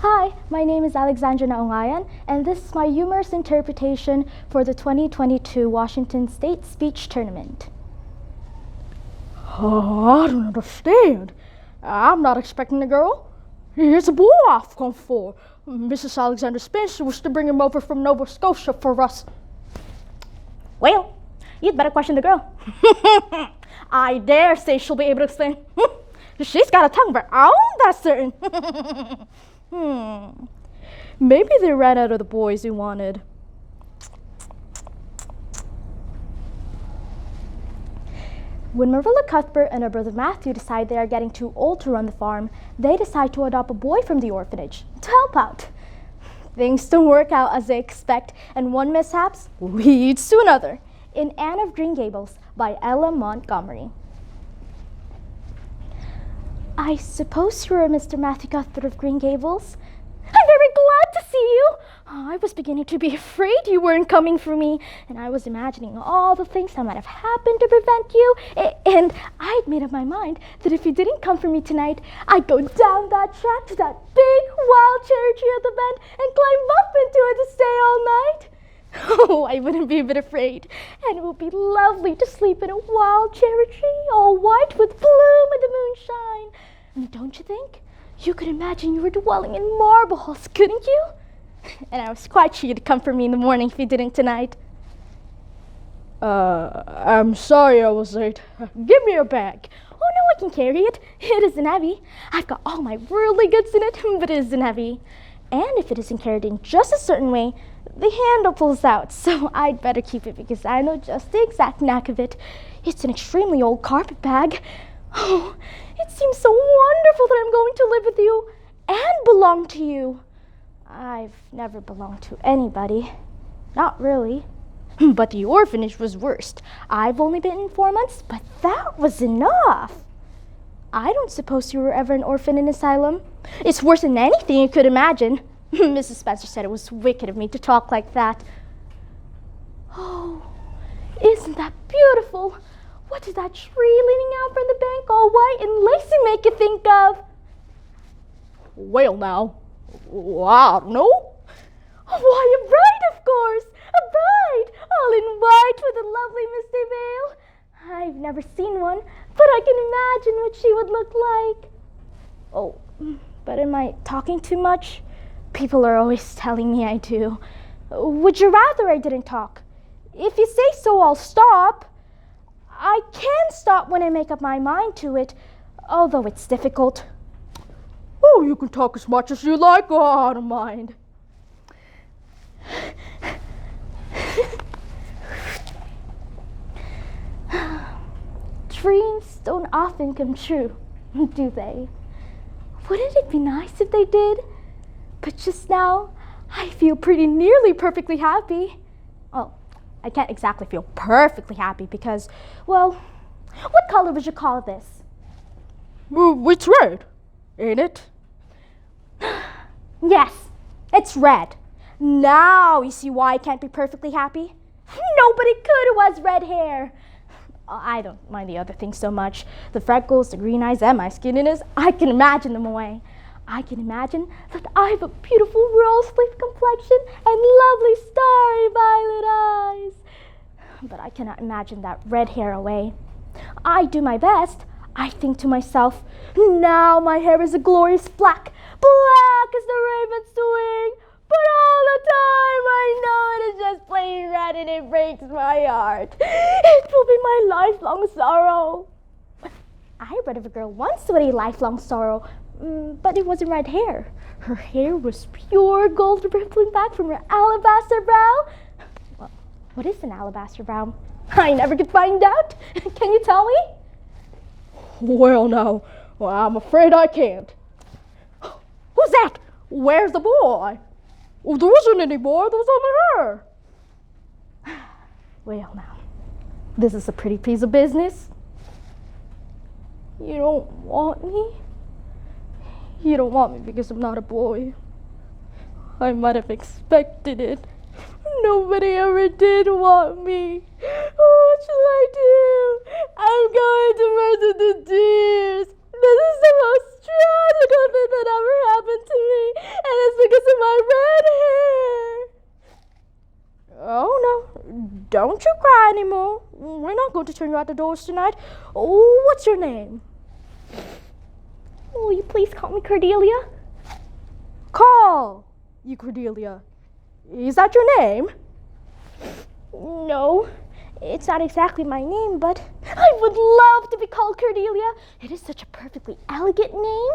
Hi, my name is Alecx Naungayan, and this is my humorous interpretation for the 2022 Washington State Speech Tournament. I don't understand. I'm not expecting a girl. It's a boy I've come for. Mrs. Alexander Spencer was to bring him over from Nova Scotia for us. Well, you'd better question the girl. I dare say she'll be able to explain. She's got a tongue of her own, that's certain. Maybe they ran out of the boys we wanted. When Marilla Cuthbert and her brother Matthew decide they are getting too old to run the farm, they decide to adopt a boy from the orphanage to help out. Things don't work out as they expect, and one mishaps leads to another. In Anne of Green Gables by Ella Montgomery. I suppose you are Mr. Matthew Cuthbert of Green Gables? I'm very glad to see you. I was beginning to be afraid you weren't coming for me, and I was imagining all the things that might have happened to prevent you, and I'd made up my mind that if you didn't come for me tonight, I'd go down that track to that big wild cherry tree at the bend and climb up into it to stay all night. Oh, I wouldn't be a bit afraid, and it would be lovely to sleep in a wild cherry tree, all white with bloom in the moonshine. Don't you think? You could imagine you were dwelling in marble halls, couldn't you? And I was quite sure you'd come for me in the morning if you didn't tonight. I'm sorry I was late. Give me your bag. Oh, no, I can carry it. It isn't heavy. I've got all my worldly goods in it, but it isn't heavy. And if it isn't carried in just a certain way, the handle pulls out, so I'd better keep it because I know just the exact knack of it. It's an extremely old carpet bag. Oh, it seems so wonderful that I'm going to live with you and belong to you. I've never belonged to anybody. Not really. But the orphanage was worst. I've only been in 4 months, but that was enough. I don't suppose you were ever an orphan in an asylum. It's worse than anything you could imagine. Mrs. Spencer said it was wicked of me to talk like that. Oh, isn't that beautiful? What does that tree leaning out from the bank all white and lacy make you think of? Well now, I don't know. Why, a bride, of course. A bride, all in white with a lovely misty veil. I've never seen one, but I can imagine what she would look like. Oh, but am I talking too much? People are always telling me I do. Would you rather I didn't talk? If you say so, I'll stop. I can stop when I make up my mind to it, although it's difficult. Oh, you can talk as much as you like. Oh, I don't mind. Dreams don't often come true, do they? Wouldn't it be nice if they did? But just now, I feel pretty nearly perfectly happy. Well, I can't exactly feel perfectly happy because, well, what color would you call this? It's red, ain't it? Yes, it's red. Now you see why I can't be perfectly happy? Nobody could who has red hair. I don't mind the other things so much. The freckles, the green eyes, and my skinniness, I can imagine them away. I can imagine that I have a beautiful rose leaf complexion and lovely starry violet eyes. But I cannot imagine that red hair away. I do my best. I think to myself, now my hair is a glorious black, black as the raven's wing. But all the time I know it is just plain red and it breaks my heart. It will be my lifelong sorrow. I read of a girl once with a lifelong sorrow, but it wasn't red hair. Her hair was pure gold rippling back from her alabaster brow. Well, what is an alabaster brow? I never could find out. Can you tell me? Well now, I'm afraid I can't. Who's that? Where's the boy? Oh, there wasn't any boy, there was only her. Well now, this is a pretty piece of business. You don't want me? You don't want me because I'm not a boy. I might have expected it. Nobody ever did want me. Oh, what shall I do? I'm going to burst into tears. This is the most tragical thing that ever happened to me, and Don't you cry anymore. We're not going to turn you out the doors tonight. Oh, what's your name? Will you please call me Cordelia? Call you Cordelia. Is that your name? No, it's not exactly my name, but I would love to be called Cordelia. It is such a perfectly elegant name.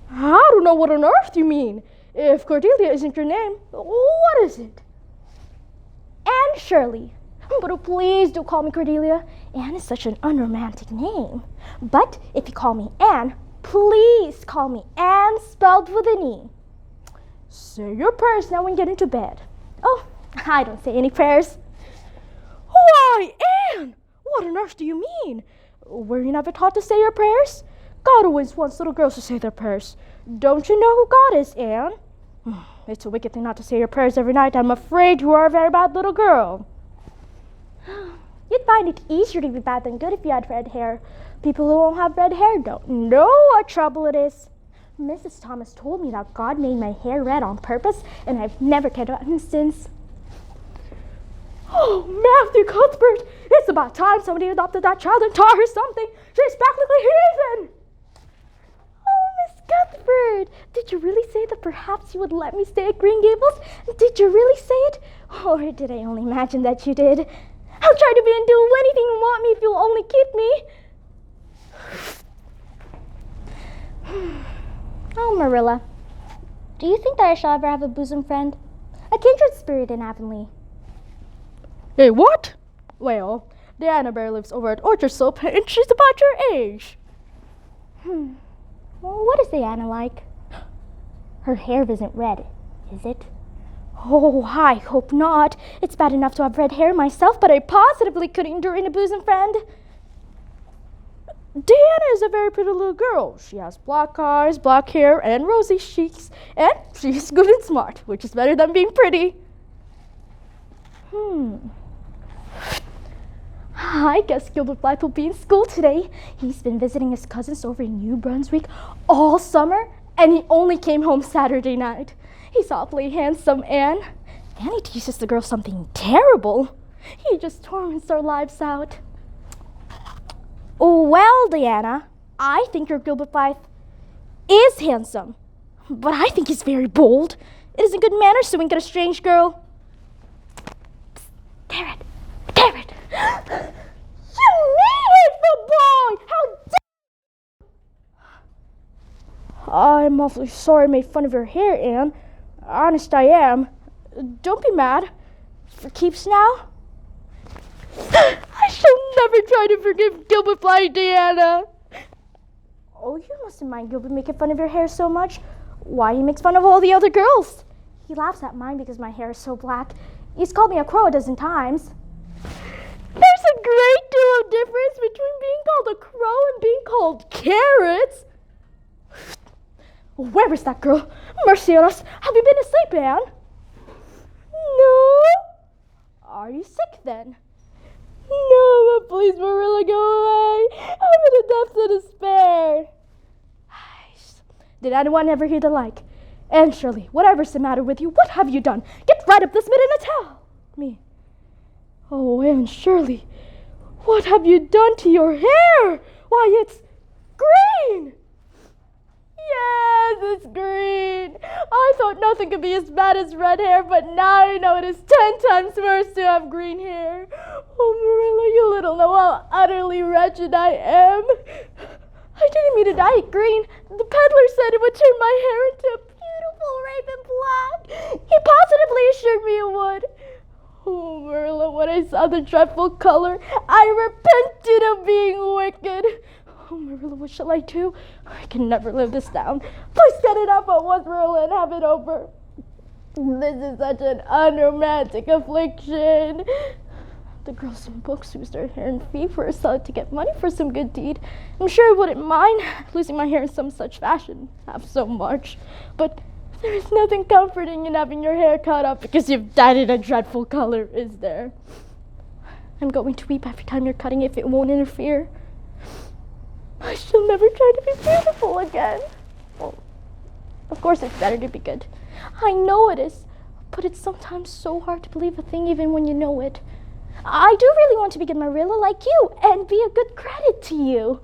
I don't know what on earth you mean. If Cordelia isn't your name, what is it? Anne Shirley. But oh, please do call me Cordelia. Anne is such an unromantic name. But if you call me Anne, please call me Anne spelled with an E. Say your prayers now and get into bed. Oh, I don't say any prayers. Why, Anne? What on earth do you mean? Were you never taught to say your prayers? God always wants little girls to say their prayers. Don't you know who God is, Anne? It's a wicked thing not to say your prayers every night. I'm afraid you are a very bad little girl. You'd find it easier to be bad than good if you had red hair. People who don't have red hair don't know what trouble it is. Mrs. Thomas told me that God made my hair red on purpose, and I've never cared about him since. Oh, Matthew Cuthbert! It's about time somebody adopted that child and taught her something. She's practically heathen! Oh, Miss Cuthbert! Did you really say that perhaps you would let me stay at Green Gables? Did you really say it? Or did I only imagine that you did? I'll try to be and do anything you want me if you'll only keep me. Oh, Marilla, do you think that I shall ever have a bosom friend? A kindred spirit in Avonlea? Hey, what? Well, Diana Bear lives over at Orchard Slope, and she's about your age. Well, what is Diana like? Her hair isn't red, is it? Oh, I hope not. It's bad enough to have red hair myself, but I positively couldn't endure a bosom friend. Diana is a very pretty little girl. She has black eyes, black hair, and rosy cheeks, and she's good and smart, which is better than being pretty. I guess Gilbert Blythe will be in school today. He's been visiting his cousins over in New Brunswick all summer, and he only came home Saturday night. He's awfully handsome, and he teaches the girls something terrible. He just torments our lives out. Well, Diana, I think your Gilbert Blythe is handsome, but I think he's very bold. It isn't good manners to wink at a strange girl. Psst, there it. You hateful boy! How dare! I'm awfully sorry I made fun of your hair, Anne. Honest, I am. Don't be mad. For keeps now? I shall never try to forgive Gilbert Blythe, Diana. Oh, you mustn't mind Gilbert making fun of your hair so much. Why, he makes fun of all the other girls. He laughs at mine because my hair is so black. He's called me a crow a dozen times. There's a great deal of difference between being called a crow and being called carrots. Where is that girl? Mercy on us. Have you been asleep, Anne? No. Are you sick then? No, but please, Marilla, go away. I'm in the depths of despair. Did anyone ever hear the like? Anne Shirley, whatever's the matter with you, what have you done? Get right up this minute and tell me. Oh, Anne Shirley, what have you done to your hair? Why, it's green. Yes, it's green. I thought nothing could be as bad as red hair, but now I know it is 10 times worse to have green hair. Oh, Marilla, you little know how utterly wretched I am. I didn't mean to dye it green. The peddler said it would turn my hair into beautiful raven black. He positively assured me it would. Oh, Marilla, when I saw the dreadful color, I repented of being wicked. Oh, Marilla, what shall I do? I can never live this down. Please get it up at once, Marilla, and have it over. This is such an unromantic affliction. The girls in books lose their hair in fever so to get money for some good deed. I'm sure I wouldn't mind losing my hair in some such fashion, half so much. But there is nothing comforting in having your hair cut off because you've dyed it a dreadful color, is there? I'm going to weep every time you're cutting if it won't interfere. I shall never try to be beautiful again. Well, of course it's better to be good. I know it is. But it's sometimes so hard to believe a thing even when you know it. I do really want to become Marilla like you and be a good credit to you.